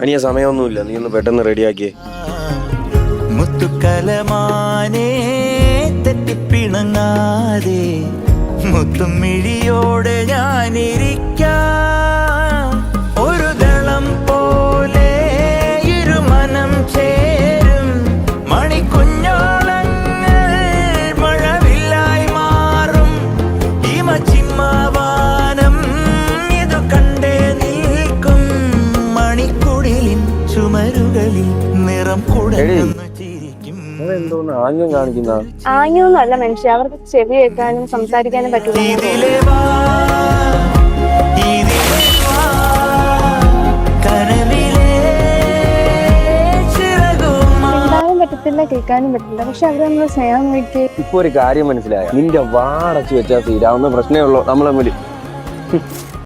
അനിയ സമയമൊന്നുമില്ല, നീ ഒന്ന് പെട്ടെന്ന് റെഡിയാക്കിയേ. മുത്തുക്കലമാനേ തെറ്റിപ്പിണങ്ങാതെ മുത്തും മിഴിയോടെ ഞാനിരിക്കാം. ഒരു ദളം പോലെ ഇരുമനം ചേരും മണിക്കുഞ്ഞോളങ്ങൾ മഴവില്ലായി മാറും. ഹിമചിമ്മാവാനം ഇതു കണ്ടേ നിൽക്കും. മണിക്കുടിലിൻ ചുമരുകളിൽ നിറം കുടഞ്ഞു ചിരിക്കും. എന്തോന്ന് ആംഗ്യം കാണിക്കുന്ന? ആംഗ്യമൊന്നും അല്ല മനുഷ്യ, അവർക്ക് ചെവി കേൾക്കാനും സംസാരിക്കാനും പറ്റില്ല. മിണ്ടാനും പറ്റത്തില്ല, കേൾക്കാനും പറ്റില്ല. പക്ഷെ അവര് നമ്മൾ സ്നേഹം നോക്കി. ഇപ്പൊ ഒരു കാര്യം മനസ്സിലായ, നിന്റെ വാടച്ചു വെച്ചാൽ തീരാവുന്ന പ്രശ്നമേ ഉള്ളൂ നമ്മളെ മുന്നിൽ.